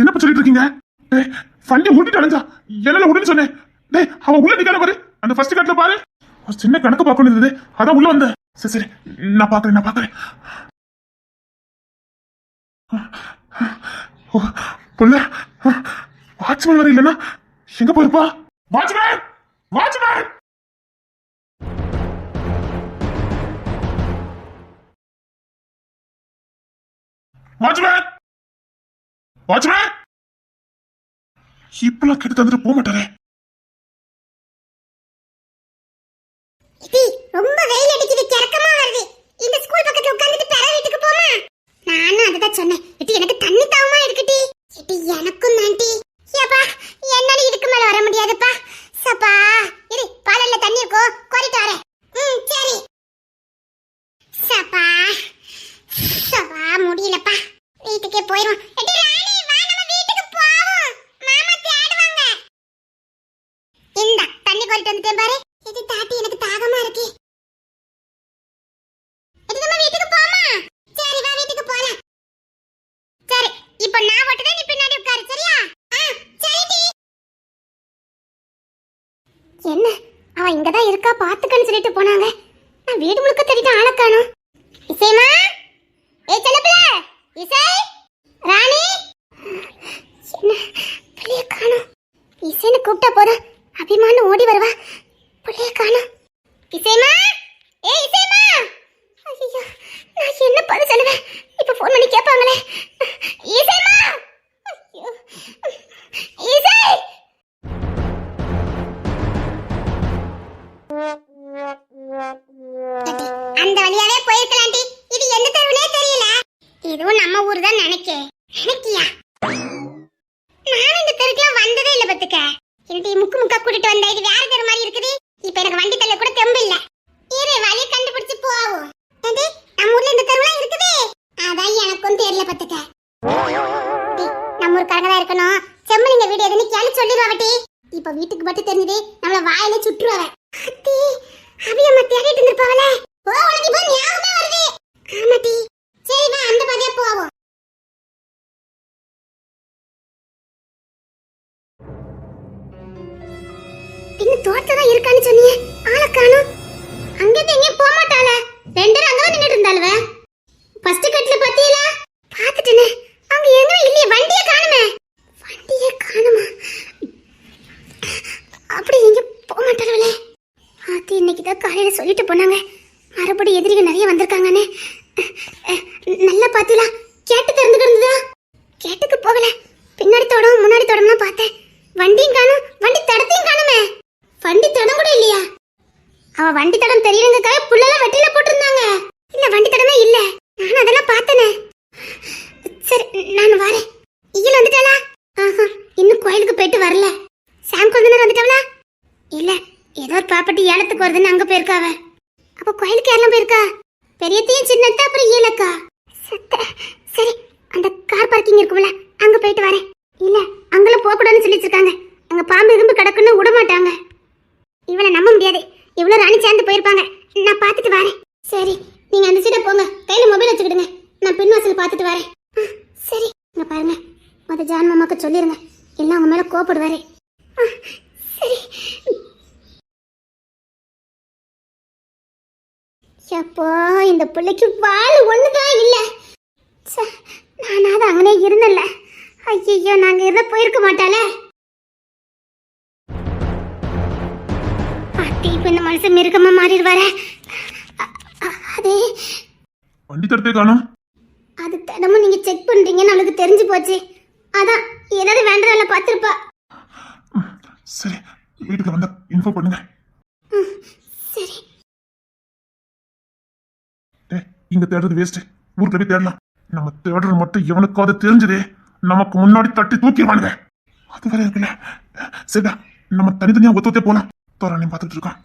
என்னப்ப சொல்லிட்டு இருக்கீங்க? வண்டி உருட்டிட்டு அலைஞ்சா என்னால உடனே சொன்னேன். டேய் அவன் உள்ள நிக்கான பாரு, அந்த ஃபர்ஸ்ட் கட்ல பாரு. ஒரு சின்ன கணக்கு பார்க்கணும் இருந்தது, அதான் உள்ள வந்த. சரி நான் பாக்குறேன். புள்ள வாட்ச்மேன் வர இல்லைன்னா எங்க போயிருப்பா? வாட்ச்மேன் இப்பெல்லாம் கேட்டு தந்துட்டு போக மாட்டாரே. வந்துட்டேன் பாரு. இது தாத்தி எனக்கு தாகமா இருக்கு. இது நம்ம வீட்டுக்கு போமா? சரி வா வீட்டுக்கு போலாம். சரி இப்போ நான் ஓட்டுறேன், நீ பின்னாடி உட்காரு சரியா? சரிடி. என்ன அவ இங்கதான் இருக்கா பாத்துக்கன்னு சொல்லிட்டு போனாங்க. நான் வீடு முழுக்க தேடிட்டு ஆள காணோம். இசைமா, ஏய் செல்லப்பிள்ளை, இசை, ராணி, என்ன பிள்ளைய காணோம். இசைன்னு கூப்பிட்டா போதும் அபிமானு ஓடி வருவா. பிள்ளைய காணோம். இசைமா, ஏய் இசைமா. ஐயோ நான் என்ன பதில் சொல்லுவேன்? இப்ப போன் பண்ணி கேட்பாங்களே. இசைமா, ஐயோ இசை. அந்த வழியாவே போயிருக்கலாம்டி. இது எந்த தெருவுனே தெரியல. இதுவும் நம்ம ஊர் தான் நினைக்கேன். நினைக்கியா? நான் இந்த தெருக்குலாம் வந்ததே இல்ல பத்துக்க. என்னடி முக்கு முக்கா கூட்டிட்டு வந்த, இது வேற தெரு மாதிரி இருக்குது. இப்ப எனக்கு வண்டி தள்ள கூட தெம்பு இல்ல. இரு வழி கண்டுபிடிச்சு போவோம். ஏண்டி நம்ம ஊர்ல இந்த தெருவுலாம் இருக்குது? அதான் எனக்கும் தெரியல பத்துக்க. நம்ம ஊர்க்காரங்க தான் இருக்கணும். செம்மலிங்க வீடு எதுன்னு கேளு சொல்லிடுவாவட்டி. இப்ப வீட்டுக்கு மட்டும் தெரிஞ்சது நம்மள வாயில சுற்றுவாவ. அத்தி அபியம்மா தேடிட்டு இருந்திருப்பாவல. ஓ உனக்கு இப்ப ஞாபகமே வருது. ஆமாட்டி. சரி வா அந்த பாதையா போவோம். பின்ன தோட்டதான் இருக்கான்னு சொன்னியே, ஆளை காணோம். அங்கிருந்து எங்கேயும் போக மாட்டாள. ரெண்டு பேரும் அங்கதான் நின்னுட்டு இருந்தாளுவ. ஃபர்ஸ்ட் கட்ல பாத்தீங்களா? பாத்துட்டேனே. அங்க எங்கேயும் இல்லையே, வண்டியே காணுமே. வண்டியே காணுமா? அப்படி எங்க போக மாட்டாளே. ஆத்தி இன்னைக்கு தான் காலையில சொல்லிட்டு போனாங்க மறுபடியும் எதிரிகள் நிறைய வந்திருக்காங்கன்னு. நல்லா பாத்தீங்களா? கேட்டு திறந்து கிடந்ததா? கேட்டுக்கு போகல, பின்னாடி தோடம் முன்னாடி தோடம்லாம் பார்த்தேன். வண்டியும் காணும், வண்டி தடத்தையும் காணுமே. வண்டி தடம் கூட இல்லையா? அவ வண்டி தடம் தெரியறதுக்காக புல்லெல்லாம் வெட்டில போட்டிருந்தாங்க. இல்ல வண்டி தடமே இல்ல. நான் அதெல்லாம் பார்த்தனே. சரி நான் வரேன். இயல் வந்துட்டாளா? இன்னும் கோயிலுக்கு போயிட்டு வரல. சாம் கொழுந்தனர் வந்துட்டாளா? இல்ல ஏதோ ஒரு ப்ராப்பர்ட்டி ஏலத்துக்கு வருதுன்னு அங்க போயிருக்காவ. அப்ப கோயிலுக்கு யாரெல்லாம் போயிருக்கா? பெரியத்தையும் சின்னத்தா அப்புறம் ஈலக்கா. சரி அந்த கார் பார்க்கிங் இருக்கும்ல அங்க போயிட்டு வரேன். இல்ல அங்கெல்லாம் போக கூடாதுன்னு சொல்லி வச்சிருக்காங்க. அங்க பாம்பு இரும்பு கிடக்குன்னு விட மாட்டாங்க. இவளை நம்ப முடியாது. இவ்வளவு ராணி சேர்ந்து போயிருப்பாங்க. நான் பார்த்துட்டு வரேன். சரி நீங்க அந்த சைட போங்க, கையில மொபைல் வச்சுக்கிடுங்க. நான் பின்வாசல் பார்த்துட்டு வரேன். சரி இங்க பாருங்க, மொத ஜான் மாமாக்கு சொல்லிருங்க, எல்லாம் அவங்க மேல கோபப்படுவாரு. சரி. எப்போ இந்த பிள்ளைக்கு வாள் ஒண்ணுதான் இல்ல. நானாவது அங்கனே இருந்தல. ஐயோ நாங்க இருந்த போயிருக்க மாட்டாளே. பாட்டி இப்ப இந்த மனுஷன் மிருகமா மாறிடுவார. அது வண்டி தடத்தை காணோம். அது தினமும் நீங்க செக் பண்றீங்கன்னு அவளுக்கு தெரிஞ்சு போச்சு. அதான் ஏதாவது வேண்டாம்ல பாத்துருப்பா. சரி வீட்டுக்கு வந்தா இன்ஃபார்ம் பண்ணுங்க. சரி. இங்க தேடுறது வேஸ்ட். ஊருக்கு போய் தேடலாம். நம்ம தேடுறது மட்டும் எவனுக்காவது தெரிஞ்சதே நமக்கு முன்னாடி தட்டி தூக்கிடுவானுங்க. அது வேற இருக்குல்ல. சரிடா நம்ம தனித்தனியா ஒத்துத்தே போலாம். தோரானையும் பார்த்துட்டு இருக்கான்.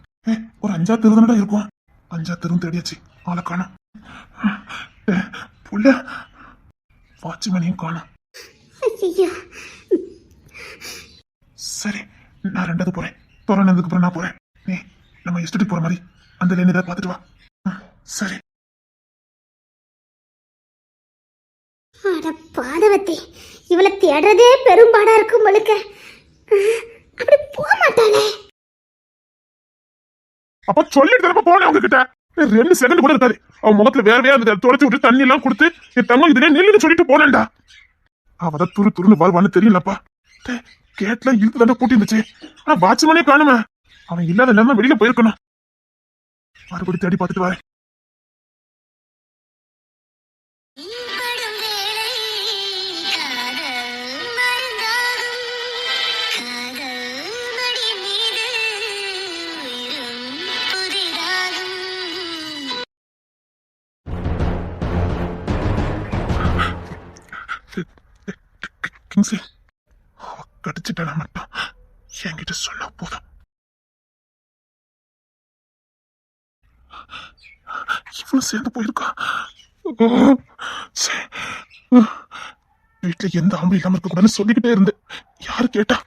ஒரு 5 தெரு தானடா இருக்கும். 5 தெருவும் தேடியாச்சு, ஆளை காணோம். புள்ள வாட்ச்மேனையும் காணோம். சரி நான் 2வது போறேன். தோரானதுக்கு அப்புறம் நான் போறேன். நீ நம்ம எஸ்டேட் போற மாதிரி அந்த லைன் ஏதாவது பார்த்துட்டு வா. சரி. அட பாதவத்தி, இவளை தேடுறதே பெரும்பாடா இருக்கும் போலுக்க. அப்படி போக மாட்டாளே. அப்ப சொல்லிட்டு போனேன் அவங்க கிட்ட. 2 செகண்ட் கூட இருக்காது. அவன் முகத்துல வேற வேற தொடச்சு விட்டு தண்ணி எல்லாம் கொடுத்து என் தங்கம் இதுலயே நெல்லுன்னு சொல்லிட்டு போனேன்டா. அவதான் துரு துருன்னு வருவான்னு தெரியலப்பா. கேட்லாம் இழுத்து தாண்டா கூட்டி இருந்துச்சு. ஆனா வாட்ச்மேனே காணுமே. அவன் இல்லாத இல்லாம வெளியில போயிருக்கணும். மறுபடி தேடி பார்த்துட்டு வரேன். கிங்ஸே கடிச்சிட்டா மட்டும் என்கிட்ட சொன்னா போதும். இவ்வளவு சேர்ந்து போயிருக்கா. வீட்டுல எந்த ஆம்பளை இல்லாம இருக்க கூடாதுன்னு சொல்லிக்கிட்டே இருந்தேன். யாரு கேட்டா?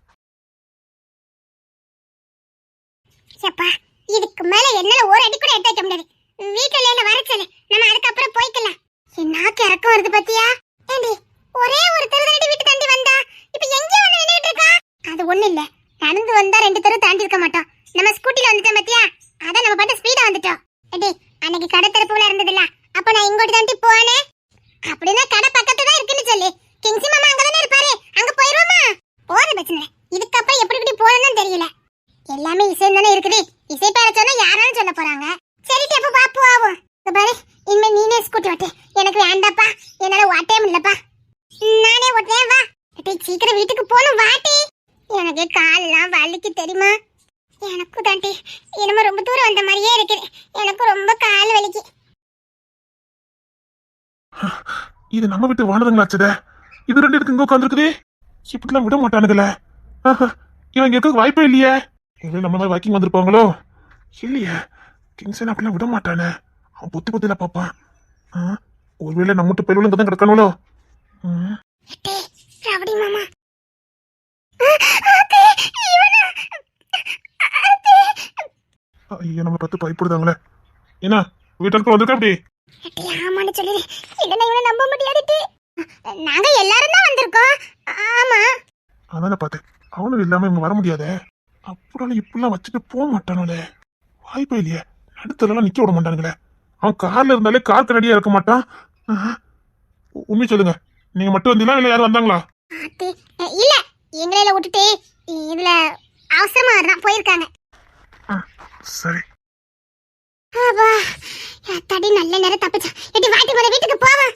சப்பா இதுக்கு மேல என்னால ஒரு அடி கூட எடுத்து வைக்க முடியாது. வீட்டுல என்ன வர சொல்லு, நம்ம அதுக்கப்புறம் போய்க்கலாம். என்னாக்கு இறக்கம் வருது பத்தியா? ஏண்டி ஒரே ஒரு தெரு தாண்டி வீட்டு தாண்டி வந்தா இப்ப எங்க வந்து நின்னுட்டு இருக்கா? அது ஒண்ணு இல்ல, நடந்து வந்தா 2 தெரு தாண்டி இருக்க மாட்டோம். நம்ம ஸ்கூட்டில வந்துட்டோம் பத்தியா, அதான் நம்ம பாட்டு ஸ்பீடா வந்துட்டோம். ஏண்டி அன்னைக்கு கடை திறப்புல இருந்ததுல, அப்ப நான் இங்கோட்டு தாண்டி போனே. அப்படின்னா கடை பக்கத்துல தான் இருக்குன்னு சொல்லு. கிங்ஸி மாமா அங்கதானே இருப்பாரு, அங்க போயிருவோமா? போற பிரச்சனை இல்ல, இதுக்கப்புறம் எப்படி இப்படி போறதுன்னு தெரியல. எல்லாமே இசை தானே இருக்குது, இசை பேர சொன்னா யாராலும் சொல்ல போறாங்க. சரி அப்ப பாப்பு ஆகும். பாரு இனிமே நீனே ஸ்கூட்டி ஓட்டு, எனக்கு வேண்டாப்பா, என்னால ஓட்டவே முடியலப்பா. நானே ஓட்டுறேன் வா. சீக்கிரம் வீட்டுக்கு போகணும் வாட்டி. எனக்கு காலெல்லாம் வலிக்கு தெரியுமா? எனக்கும் தாண்டி என்னமோ ரொம்ப தூரம் வந்த மாதிரியே இருக்குது. எனக்கு ரொம்ப கால் வலிக்கு. இது நம்ம வீட்டு வானதுங்களாச்சதே. இது 2 இருக்கு இங்க உட்காந்துருக்குதே. இப்படிலாம் விட மாட்டானுங்களே. இவன் இங்க இருக்க வாய்ப்பே இல்லையே. இவங்க நம்ம மாதிரி வாக்கிங் வந்திருப்பாங்களோ இல்லையே. கிங்ஸன் அப்படிலாம் விட மாட்டானே. அவன் புத்தி புத்தியில பாப்பான். ஒருவேளை நம்மகிட்ட பெருவில இங்க தான் கிடக்கணும்லோ. ரவுடி மாமா ஐயோ நம்ம பார்த்து பயப்படுதாங்களே. என்ன வீட்டுக்கு வந்திருக்க அப்படி? ஆமான்னு சொல்லு, இல்லைன்னா இவனை நம்ப முடியாது. நாங்க எல்லாரும் தான் வந்திருக்கோம். ஆமா அதானே பார்த்தேன். அவனும் இல்லாம இவங்க வர முடியாதே. அப்படிலாம் இப்படிலாம் வச்சுட்டு போக மாட்டானுங்களே. வாய்ப்பே இல்லையே. நடுத்தரெல்லாம் நிக்க விட மாட்டானுங்களே. அவன் கார்ல இருந்தாலே கார் கரடியா இருக்க மாட்டான். உண்மை சொல்லுங்க, நீங்க மட்டும் வந்தீங்களா இல்ல யாரும் வந்தாங்களா? இல்ல, எங்களையில விட்டுட்டு இதுல அவசரமா தான் போயிருக்காங்க. சரி. தடி நல்ல நேரம் தப்பிச்சா. எடி வாட்டி போற வீட்டுக்கு போவோம்.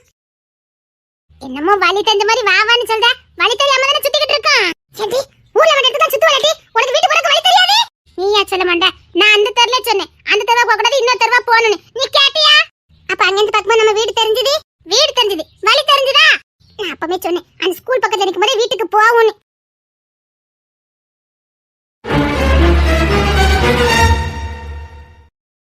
என்னமோ வழி தெரிஞ்ச மாதிரி வாவான்னு சொல்ற, வழி தெரியாம தானே சுத்திக்கிட்டு இருக்கான்.